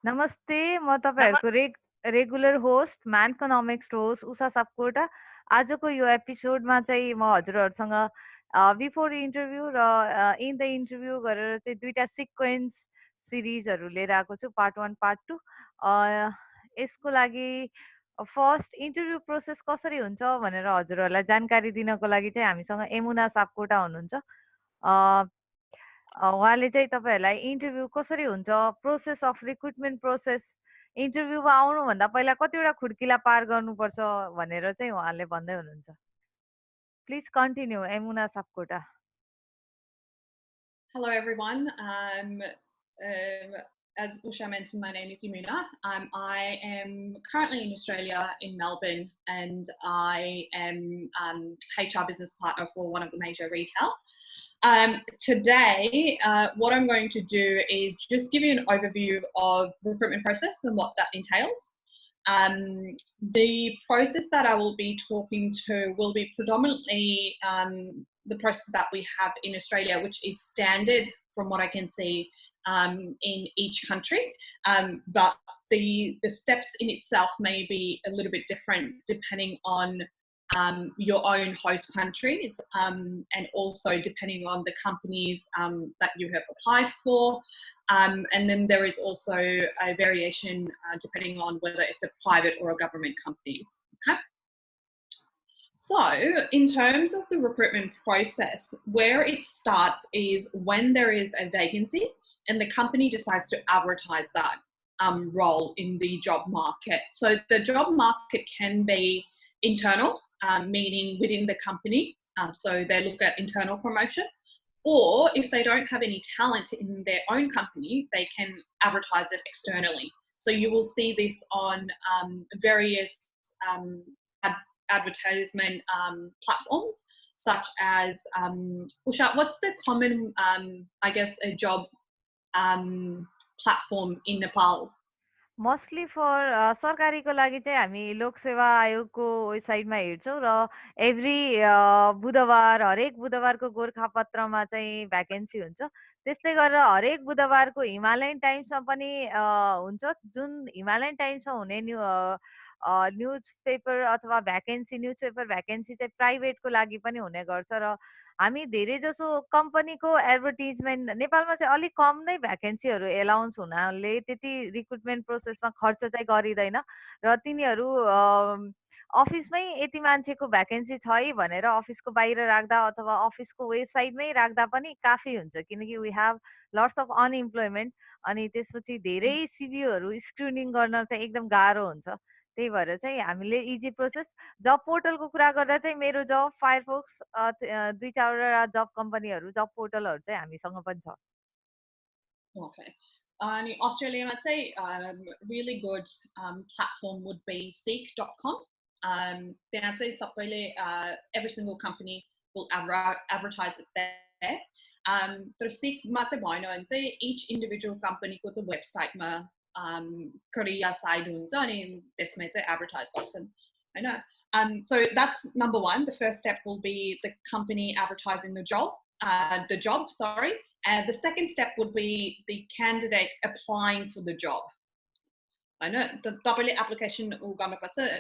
नमस्ते, म तपाईँहरूको regular host Mankonomics host Usha Sapkota. आजको यो एपिसोडमा चाहिँ म हजुरहरूसँग बिफोर इन्टरभ्यू र इन द इन्टरभ्यू गरेर चाहिँ दुईटा सिक्वेन्स सिरिजहरू लिएर आएको छु, पार्ट 1 पार्ट 2। यसको लागि फर्स्ट इन्टरभ्यू प्रोसेस कसरी हुन्छ भनेर हजुरहरूलाई जानकारी दिनको लागि चाहिँ हामीसँग यमुना सापकोटा हुनुहुन्छ। उहाँले चाहिँ तपाईँहरूलाई इन्टरभ्यू कसरी हुन्छ, प्रोसेस अफ रिक्रुटमेन्ट प्रोसेस, इन्टरभ्यूमा आउनुभन्दा पहिला कतिवटा खुड्किला पार गर्नुपर्छ भनेर चाहिँ उहाँले भन्दै हुनुहुन्छ। Please continue Yamuna Sapkota. Hello everyone. As Usha mentioned, my name is Yamuna. I am currently in Australia, in Melbourne, and I am HR business partner for one of the major retail. Today, what I'm going to do is just give you an overview of the recruitment process and what that entails. The process that I will be talking to will be predominantly the process that we have in Australia, which is standard from what I can see in each country. But the steps in itself may be a little bit different depending on your own host countries and also depending on the companies that you have applied for. And then there is also a variation depending on whether it's a private or a government companies. Okay. So in terms of the recruitment process, where it starts is when there is a vacancy and the company decides to advertise that role in the job market. So the job market can be internal, meaning within the company. So they look at internal promotion. Or if they don't have any talent in their own company, they can advertise it externally. So you will see this on various advertisement platforms, such as Usha, what's the common, I guess, a job platform in Nepal? Mostly for सरकारीको लागि चाहिँ हामी लोकसेवा आयोगको वेबसाइटमा हेर्छौँ र every बुधबार हरेक बुधबारको गोर्खापत्रमा चाहिँ भ्याकेन्सी हुन्छ। त्यस्तै गरेर हरेक बुधबारको हिमालयन टाइम्समा पनि हुन्छ, जुन हिमालयन टाइम्समा हुने न्युज पेपर अथवा न्युज पेपर भ्याकेन्सी चाहिँ प्राइभेटको लागि पनि हुने गर्छ। र हामी धेरै जसो कम्पनीको एडभर्टिजमेन्ट नेपालमा चाहिँ अलिक कम नै भ्याकेन्सीहरू एलाउन्स हुनाले त्यति रिक्रुटमेन्ट प्रोसेसमा खर्च चाहिँ गरिँदैन र तिनीहरू अफिसमै यति मान्छेको भ्याकेन्सी छ है भनेर अफिसको बाहिर राख्दा अथवा अफिसको वेबसाइटमै राख्दा पनि काफी हुन्छ, किनकि we have lots of unemployment. अनि त्यसपछि धेरै सिभीहरू स्क्रिनिङ गर्न चाहिँ एकदम गाह्रो हुन्छ। त्यही भएर चाहिँ हामीले इजी प्रोसेस जब पोर्टलको कुरा गर्दा चाहिँ मेरो जब फायरफक्स दुई चारवटा जब कम्पनीहरू जब पोर्टलहरू चाहिँ हामीसँग पनि छ। Okay. In Australia, I'd say really good platform would be seek.com. Then I'd say every single company will advertise it there. There's Seek and say each individual company goes a website Korea side and this may say advertise button. I know. So that's number one. The first step will be the company advertising the job. The second step would be the candidate applying for the job. I know the double application.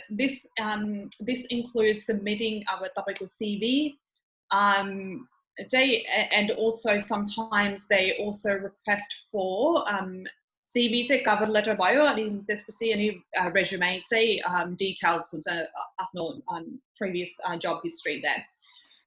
This includes submitting our double CV. And also sometimes they also request for CV say cover letter bio. I mean, this any resume say details previous job history there.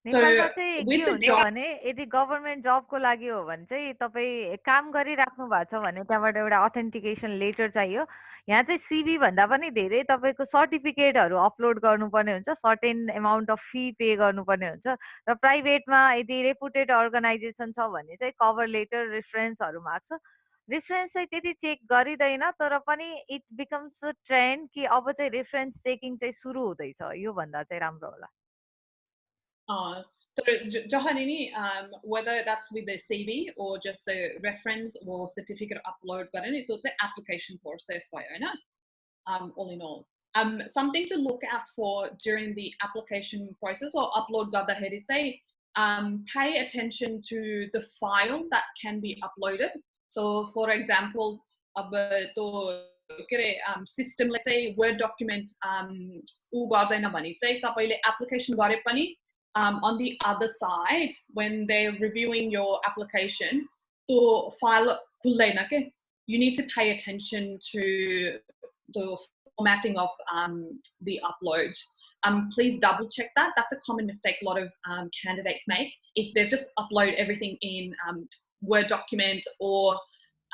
नेपालमा चाहिँ के हुन्छ भने यदि government जबको लागि हो भने चाहिँ तपाईँ काम गरिराख्नु भएको छ भने त्यहाँबाट एउटा अथेन्टिकेसन लेटर चाहियो। यहाँ चाहिँ सिभी भन्दा पनि धेरै तपाईँको सर्टिफिकेटहरू अपलोड गर्नुपर्ने हुन्छ, सर्टेन एमाउन्ट अफ फी पे गर्नुपर्ने हुन्छ। र प्राइभेटमा यदि रेपुटेड अर्गनाइजेसन छ भने चाहिँ कभर लेटर रेफरेन्सहरू माग्छ। रेफरेन्स चाहिँ त्यति चेक गरिँदैन, तर पनि इट बिकम्स अ ट्रेन्ड कि अब चाहिँ रेफरेन्स चेकिङ चाहिँ सुरु हुँदैछ, यो भन्दा चाहिँ राम्रो होला। Whether that's with the CV or just a reference or certificate upload, it's the application process by owner. All in all, something to look out for during the application process or upload is say pay attention to the file that can be uploaded. So, for example, अब त्यो के अरे सिस्टमले चाहिँ word document ऊ गर्दैन भने चाहिँ तपाईँले एप्लिकेसन गरे पनि on the other side when they're reviewing your application त्यो फाइल खुल्दैन के you need to pay attention to the formatting of the upload. Please double check that. That's a common mistake a lot of candidates make. Is they just upload everything in Word document or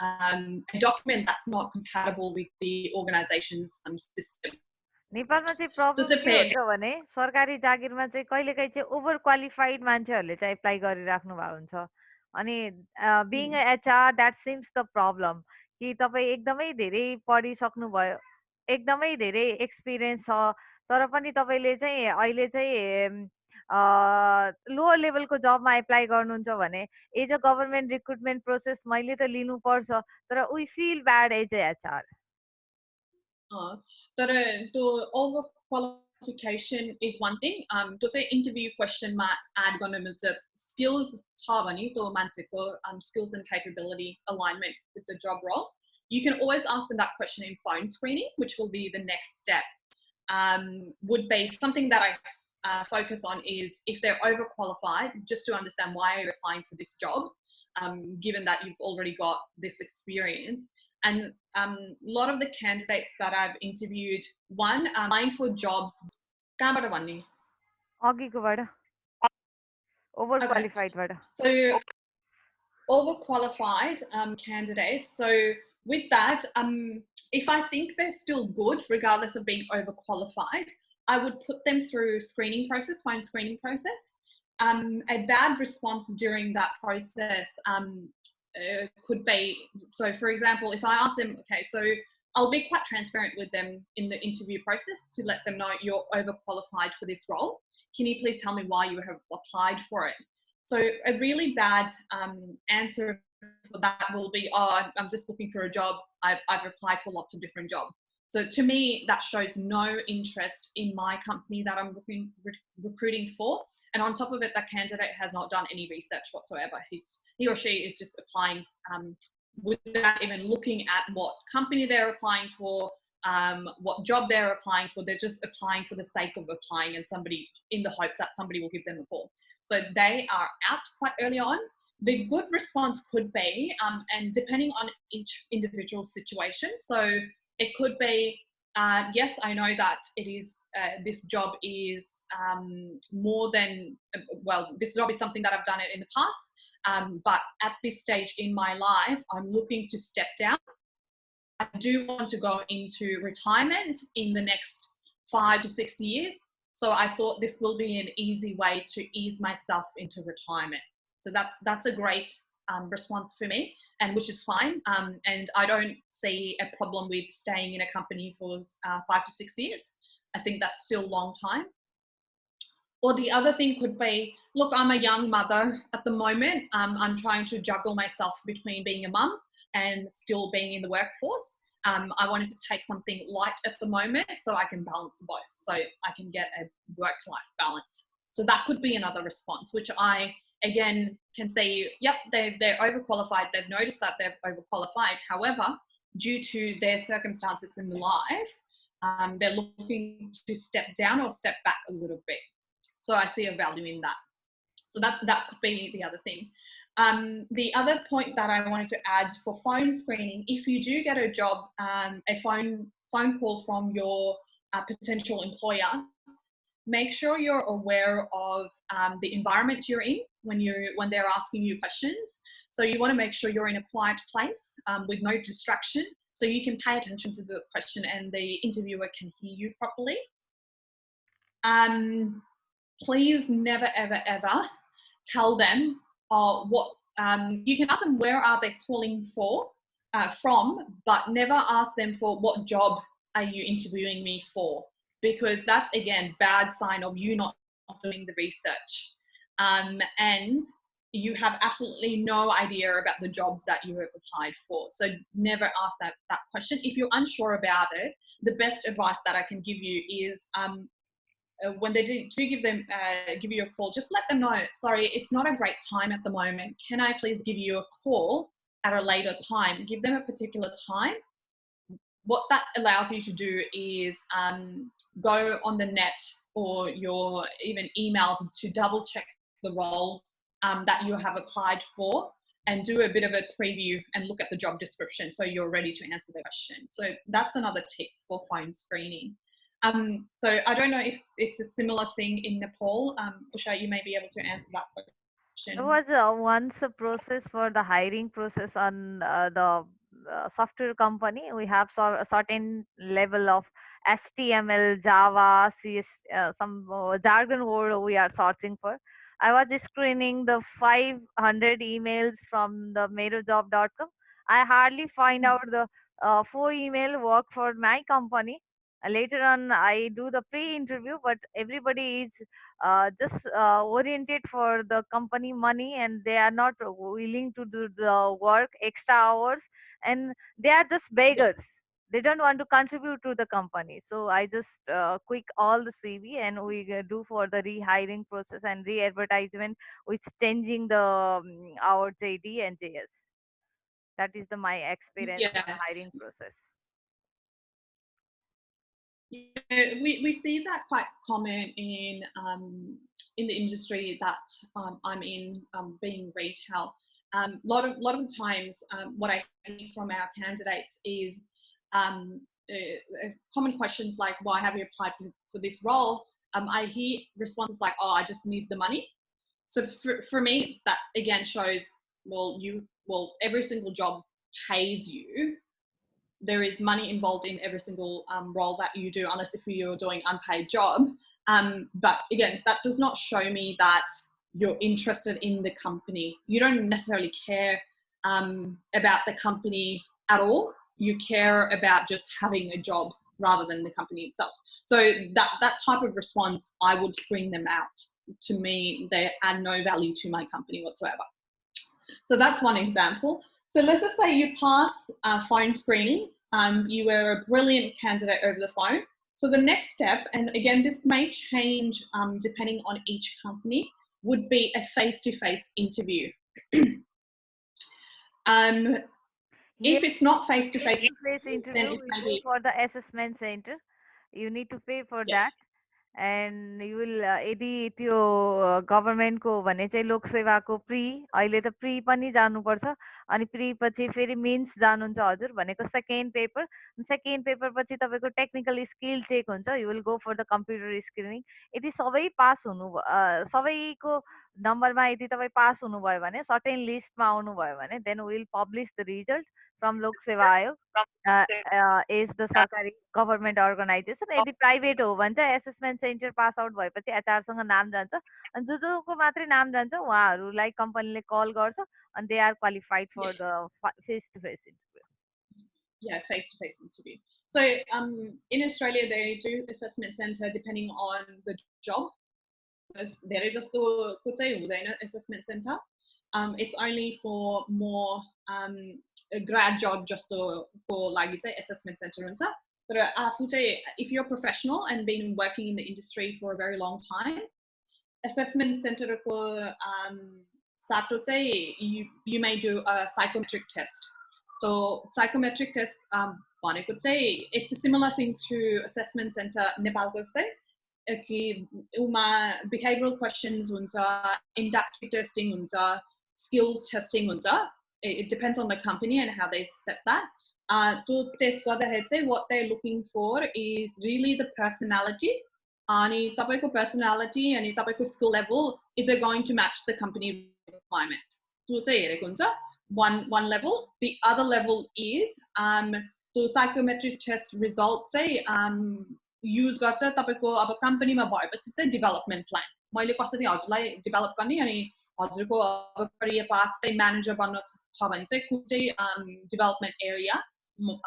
a document that's not compatible with the organization's system. नेपालमा चाहिँ So problem to के pay हुन्छ भने सरकारी जागिरमा चाहिँ कहिलेकाहीँ चाहिँ over qualified मान्छेहरूले चाहिँ एप्लाई गरिराख्नु भएको हुन्छ अनि being attention. HR that seems the problem कि तपाईँ एकदमै धेरै पढिसक्नु भयो एकदमै धेरै एक्सपिरियन्स छ तर पनि तपाईँले चाहिँ अहिले चाहिँ लोवर लेभलको जबमा एप्लाई गर्नुहुन्छ भने as a government recruitment process मैले त लिनुपर्छ तर we feel bad as a HR तर त्यो over qualification is one thing त्यो चाहिँ इन्टरभ्यू क्वेसनमा एड गर्न मिल्छ स्किल्स छ भने त्यो मान्छेको skills and capability alignment with the job role. You can always ask them that question in phone screening, which will be the next step. Would be something that I focus on is if they're overqualified, just to understand why you're applying for this job, given that you've already got this experience. And a lot of the candidates that I've interviewed, one, applying for jobs. कहाँबाट भन्ने? अघिकोबाट over Okay, क्वालिफाइडबाट so overqualified candidates. So with that, if I think they're still good, regardless of being overqualified, I would put them through screening process, phone screening process. A bad response during that process could be, so for example, if I ask them, okay, so I'll be quite transparent with them in the interview process to let them know you're overqualified for this role. Can you please tell me why you have applied for it? So a really bad answer for that will be, oh, I'm just looking for a job. I've applied for lots of different jobs. So to me, that shows no interest in my company that I'm recruiting for. And on top of it, that candidate has not done any research whatsoever. He or she is just applying without even looking at what company they're applying for, what job they're applying for. They're just applying for the sake of applying and somebody in the hope that somebody will give them a call. So they are out quite early on. The good response could be, and depending on each individual situation, so it could be, yes, I know that it is, this job is more than, well, this job is something that I've done it in the past, but at this stage in my life, I'm looking to step down. I do want to go into retirement in the next 5 to 6 years. So I thought this will be an easy way to ease myself into retirement. So that's a great response for me, and which is fine. And I don't see a problem with staying in a company for 5 to 6 years. I think that's still a long time. Or the other thing could be, look, I'm a young mother at the moment. I'm trying to juggle myself between being a mum and still being in the workforce. I wanted to take something light at the moment so I can balance both, so I can get a work-life balance. So that could be another response, which I, again, can say, yep, they're overqualified. They've noticed that they're overqualified. However, due to their circumstances in life, they're looking to step down or step back a little bit. So I see a value in that. So that could be the other thing. The other point that I wanted to add for phone screening, if you do get a job, a phone call from your potential employer, make sure you're aware of the environment you're in when they're asking you questions. So you want to make sure you're in a quiet place with no distraction, so you can pay attention to the question and the interviewer can hear you properly. Please never, ever, ever tell them what, you can ask them where are they calling from, but never ask them for what job are you interviewing me for, because that's, again, bad sign of you not doing the research. And you have absolutely no idea about the jobs that you have applied for. So never ask that question. If you're unsure about it, the best advice that I can give you is, when they do give you a call, just let them know, sorry, it's not a great time at the moment. Can I please give you a call at a later time. Give them a particular time. What that allows you to do is go on the net or your even emails to double check the role that you have applied for and do a bit of a preview and look at the job description so you're ready to answer the question. So that's another tip for phone screening. So I don't know if it's a similar thing in Nepal. Usha, you may be able to answer that There question. was once a process for the hiring process on the software company. We have a certain level of HTML, Java, CS, some jargon word we are searching for. I was screening the 500 emails from the merojob.com. I hardly find out the four email work for my company. Later on, I do the pre-interview, but everybody is just oriented for the company money, and they are not willing to do the work extra hours, and they are just Yeah, beggars. They don't want to contribute to the company. So I just quick all the CV, and we do for the rehiring process and re-advertisement, which changing the our JD and JS. That is the my experience for yeah. hiring process. Yeah, we see that quite common in the industry that I'm in, being retail. Lot of the times, what I hear from our candidates is common questions like, "Why have you applied for this role?" I hear responses like, "Oh, I just need the money." So for me, that again shows, well, every single job pays you. There is money involved in every single role that you do, unless if you're doing unpaid job. But again, that does not show me that you're interested in the company. You don't necessarily care about the company at all. You care about just having a job rather than the company itself. So that type of response, I would screen them out. To me, they add no value to my company whatsoever. So that's one example. So let's just say you pass phone screening. You were a brilliant candidate over the phone. So the next step, and again, this may change depending on each company, would be a face-to-face interview. um, Here, if it's not face-to-face, face-to-face then interview, it we may go be, for the assessment center. You need to pay for yeah, that. And you will यदि त्यो गभर्मेन्टको भने चाहिँ लोकसेवाको pre अहिले त pre पनि जानुपर्छ अनि प्री पछि फेरि मिन्स जानुहुन्छ हजुर भनेको सेकेन्ड पेपर पछि तपाईँको टेक्निकल स्किल चेक हुन्छ you will go for the computer screening यदि सबै पास हुनु सबैको नम्बरमा यदि तपाईँ पास हुनुभयो भने सर्टेन लिस्टमा आउनुभयो भने then will publish the result from Loksewa Aayog is the सरकारी गभर्मेन्ट अर्गनाइजेसन यदि प्राइभेट हो भने चाहिँ एसेसमेन्ट सेन्टर पास आउट भएपछि एचआरसँग नाम जान्छ अनि जो जोको मात्रै नाम जान्छ उहाँहरूलाई कम्पनीले कल गर्छ अनि they are qualified yeah, for the face to face interview yeah, face-to-face interview. So in Australia, they do assessment center depending on the job. धेरै जस्तो को चाहिँ हुँदैन assessment center. It's only for more grad job जस्तोको लागि चाहिँ assessment center हुन्छ. तर आफू चाहिँ, if you're professional and been working in the industry for a very long time, assessment center को साटो चाहिँ you may do a psychometric test. So psychometric test भनेको चाहिँ it's a similar thing to assessment center नेपालको जस्तै कि Uma behavioral questions हुन्छ, inductive testing हुन्छ, skills testing हुन्छ. It depends on the company and how they set that. To test गर्दाखेरि चाहिँ what they're looking for is really the personality. अनि तपाईँको personality अनि तपाईँको skill level, is it going to match the company requirement? त्यो चाहिँ हेरेको हुन्छ. One level. The other level is the psychometric test results चाहिँ युज गर्छ तपाईँको अब कम्पनीमा भएपछि चाहिँ डेभलपमेन्ट प्लान मैले कसरी हजुरलाई डेभलप गर्ने अनि हजुरको अब करियर पाथ चाहिँ म्यानेजर बन्न छ भने चाहिँ कुन चाहिँ डेभलपमेन्ट एरिया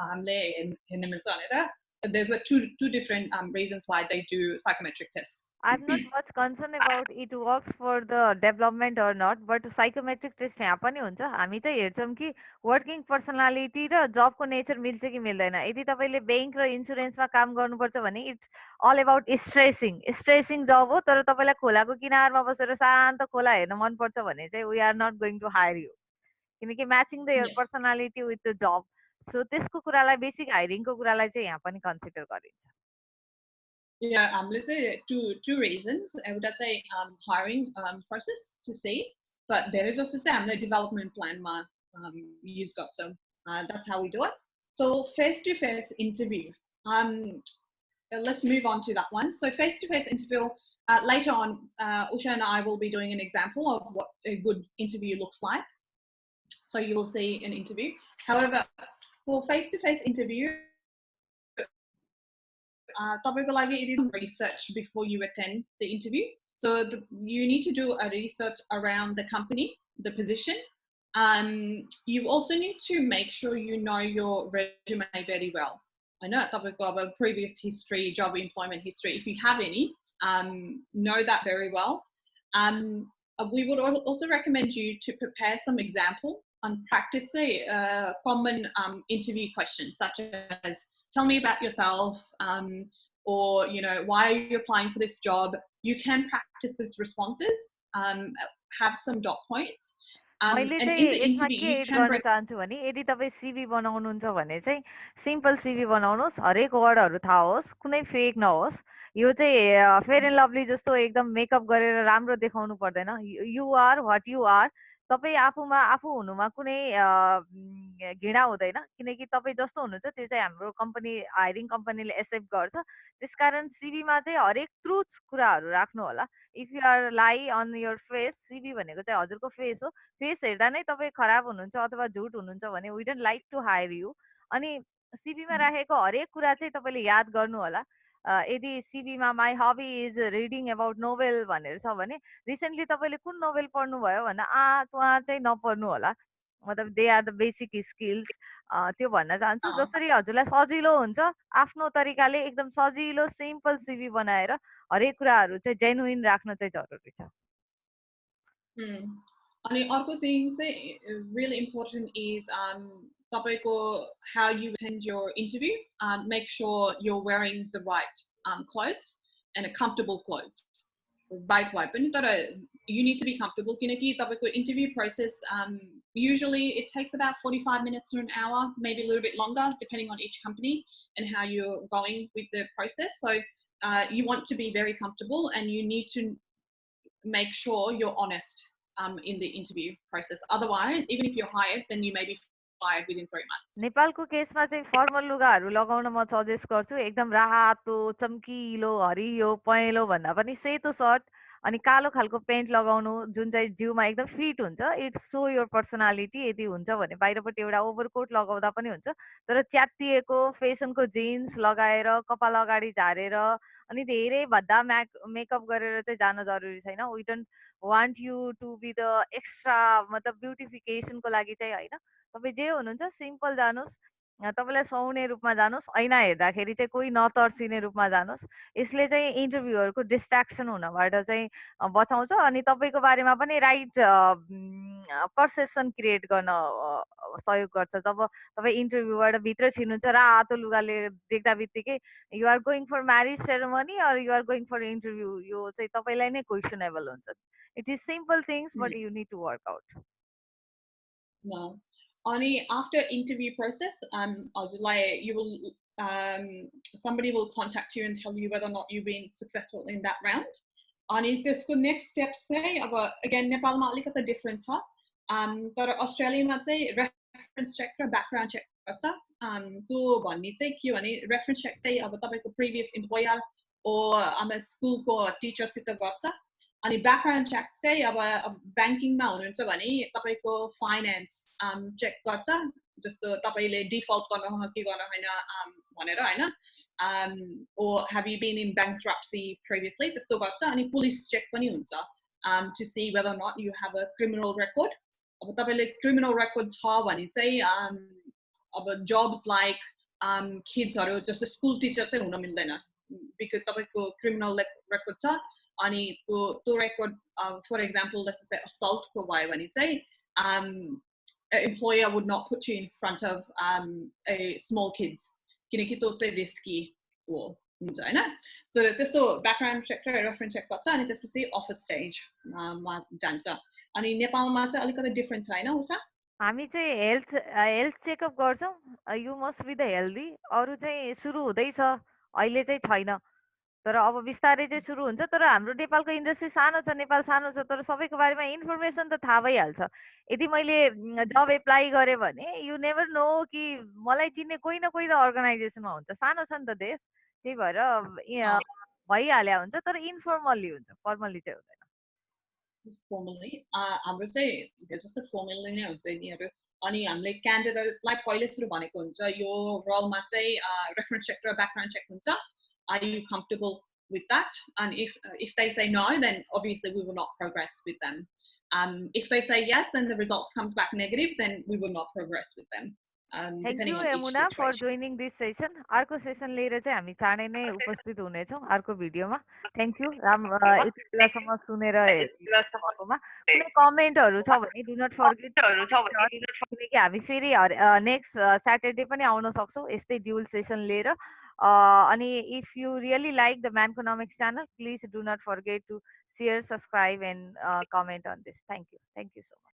हामीले हेर्न मिल्छ भनेर there's a two different reasons why they do psychometric tests. I'm not much concerned about it works for the development or not, but psychometric test यहाँ पनि हुन्छ हामी चाहिँ हेर्छौँ कि वर्किङ पर्सनालिटी र जबको नेचर मिल्छ कि मिल्दैन यदि तपाईँले ब्याङ्क र इन्सुरेन्समा काम गर्नुपर्छ भने इट्स अल अबाउट स्ट्रेसिङ जब हो तर तपाईँलाई खोलाको किनारमा बसेर शान्त खोला हेर्न मनपर्छ भने चाहिँ we are not going to hire you किनकि matching the Yeah. Personality with the job, so त्यसको कुरालाई बेसिक हायरिङको कुरालाई चाहिँ यहाँ पनि कन्सिडर गरिन्छ। Yeah, let's say two reasons. I would say hiring process to see, but there is also say the development plan use got so that's how we do it. So face-to-face interview. Let's move on to that one. So face-to-face interview. Later on, Usha and I will be doing an example of what a good interview looks like. So you will see an interview. However, for face-to-face interview, it is research before you attend the interview. So you need to do a research around the company, the position. You also need to make sure you know your resume very well. I know a previous history, job employment history. If you have any, know that very well. We would also recommend you to prepare some example and practice common interview questions, such as tell me about yourself, or why are you applying for this job. You can practice these responses, have some dot points, मैले and चाहिँ in the यसमा interview के you add can गर्न bring. चाहन्छु भने यदि तपाईँ CV बनाउनुहुन्छ भने चाहिँ सिम्पल सिभी बनाउनुहोस्, हरेक वर्डहरू थाहा होस्, कुनै फेक नहोस्। यो चाहिँ फेयर एन्ड लभली जस्तो एकदम मेकअप गरेर राम्रो देखाउनु पर्दैन। You are what you are. तपाईँ आफूमा आफू हुनुमा कुनै घृणा हुँदैन, किनकि तपाईँ जस्तो हुनुहुन्छ त्यो चाहिँ हाम्रो कम्पनी हायरिङ कम्पनीले एक्सेप्ट गर्छ। त्यसकारण सिभीमा चाहिँ हरेक ट्रुथ कुराहरू राख्नु होला। If you are lie on your face, CV भनेको चाहिँ हजुरको फेस हो, फेस हेर्दा नै तपाईँ खराब हुनुहुन्छ अथवा झुट हुनुहुन्छ भने we don't like to hire you. अनि सिभीमा राखेको हरेक कुरा चाहिँ तपाईँले याद गर्नु होला। यदि सिभीमा माई हबी इज रिडिङ एबाउट नोभेल भनेर छ भने रिसेन्टली तपाईँले कुन नोभेल पढ्नुभयो भन्दा उहाँ चाहिँ नपढ्नु होला। मतलब they are the basic skills, त्यो भन्न चाहन्छु। जसरी हजुरलाई सजिलो हुन्छ आफ्नो तरिकाले एकदम सजिलो सिम्पल सिभी बनाएर हरेक कुराहरू चाहिँ जेन्युइन राख्न चाहिँ जरुरी छ। And the other thing really important is how you attend your interview. Make sure you're wearing the right clothes and a comfortable clothes. Bike weapon, you need to be comfortable. Interview process, usually it takes about 45 minutes to an hour, maybe a little bit longer, depending on each company and how you're going with the process. So you want to be very comfortable, and you need to make sure you're honest in the interview process. Otherwise, even if you're hired, then you may be fired within 3 months. नेपालको केसमा चाहिँ formal लुगाहरू लगाउन म suggest गर्छु। एकदम रातो, चम्किलो, हरियो, पहेँलो भन्दा पनि सेतो सर्ट अनि कालो खालको पेन्ट लगाउनु, जुन चाहिँ जिउमा एकदम फिट हुन्छ। It's so your personality. यदि हुन्छ भने बाहिरपट्टि एउटा ओभरकोट लगाउँदा पनि हुन्छ, तर च्यातिएको फेसनको जिन्स लगाएर कपाल अगाडि झारेर अनि धेरै भद्दा मेकअप गरेर चाहिँ जान जरुरी छैन। We don't want you to be the extra, मतलब ब्युटिफिकेसनको लागि चाहिँ होइन। तपाईँ जे हुनुहुन्छ सिम्पल जानुहोस्, तपाईँलाई सुहाउने रूपमा जानुहोस्, ऐना हेर्दाखेरि चाहिँ कोही नतर्सिने रूपमा जानुहोस्। यसले चाहिँ इन्टरभ्यूहरूको डिस्ट्र्याक्सन हुनबाट चाहिँ बचाउँछ अनि तपाईँको बारेमा पनि राइट पर्सेप्सन क्रिएट गर्न सहयोग गर्छ। जब तपाईँ इन्टरभ्यूबाट भित्र छिर्नुहुन्छ रातो लुगाले देख्दा बित्तिकै you are going for marriage ceremony or you are going for interview, यो चाहिँ तपाईँलाई नै क्वेसनेबल हुन्छ। It is simple things but you need to work out. No. Only after interview process, you will somebody will contact you and tell you whether or not you've been successful in that round. Only this good next step say about again Nepal ma alikata different छ. तर अस्ट्रेलियामा चाहिँ reference check र background check गर्छ। त्यो भन्ने चाहिँ के भने reference check चाहिँ अब तपाईँको previous employer or स्कुलको टिचरसित गर्छ। अनि ब्याकग्राउन्ड चेक चाहिँ अब ब्याङ्किङमा हुनुहुन्छ भने तपाईँको फाइनेन्स चेक गर्छ, जस्तो तपाईँले डिफल्ट गर्नु हो कि गर्नु होइन भनेर होइन, oh have you been in bankruptcy previously त्यस्तो गर्छ। अनि पुलिस चेक पनि हुन्छ to see whether not you have a criminal record. अब तपाईँले क्रिमिनल रेकर्ड छ भने चाहिँ अब जब्स लाइक किड्सहरू जस्तो स्कुल टिचर चाहिँ हुन मिल्दैन, बिकज तपाईँको क्रिमिनल रेकर्ड छ। अनि त्यो record for example let's say assault को भयो भने चाहिँ employer would not put you in front of a small kids किनकि त्यो चाहिँ रिस्की हो हुन्छ हैन। सो त्यस्तो ब्याकग्राउन्ड चेक र रेफरेन्स चेक गर्छ अनि त्यसपछि अफिस स्टेज मा जान्छ। अनि नेपालमा चाहिँ अलिकति डिफरेन्ट छ हैन उषा? हामी चाहिँ हेल्थ चेकअप गर्छौँ। यु मस्ट बी द हेल्दी। अरू चाहिँ सुरु हुँदैछ, अहिले चाहिँ छैन। तर अब बिस्तारै चाहिँ सुरु हुन्छ। तर हाम्रो नेपालको इन्डस्ट्री सानो छ, नेपाल सानो छ, तर सबैको बारेमा इन्फर्मेसन त थाहा भइहाल्छ। यदि मैले जब एप्लाई गरेँ भने यु नेभर नो कि मलाई चिन्ने कोही न कोही त अर्गनाइजेसनमा हुन्छ। सानो छ नि त देश, त्यही भएर भइहाल्या हुन्छ, तर इन्फर्मल्ली हुन्छ, फर्मल्ली चाहिँ हुँदैन। फर्मली हाम्रो चाहिँ धेरै जस्तो फर्मली नै हुन्छ यिनीहरू। अनि हामीले क्यान्डिडेटलाई पहिले सुरु भनेको हुन्छ यो रोलमा चाहिँ रेफरेन्स चेक र ब्याकग्राउन्ड चेक हुन्छ। Are you comfortable with that? And if they say no, then obviously we will not progress with them. If they say yes and the results comes back negative, then we will not progress with them, thank depending you on each Yamuna for situation. Joining this session. अर्को session लिएर चाहिँ हामी चाँडै नै उपस्थित हुनेछौँ अर्को भिडियोमा। Thank you यति बेलासम्म सुनेर हेरिदिनु भएकोमा। कुनै कमेन्टहरू छ भने do not forget to comment or, किनकि हामी फेरि नेक्स्ट स्याटरडे पनि आउन सक्छौँ यस्तै ड्युल सेसन लिएर। अनि if you really like the Mankonomics channel, please do not forget to share, subscribe and comment on this. Thank you so much.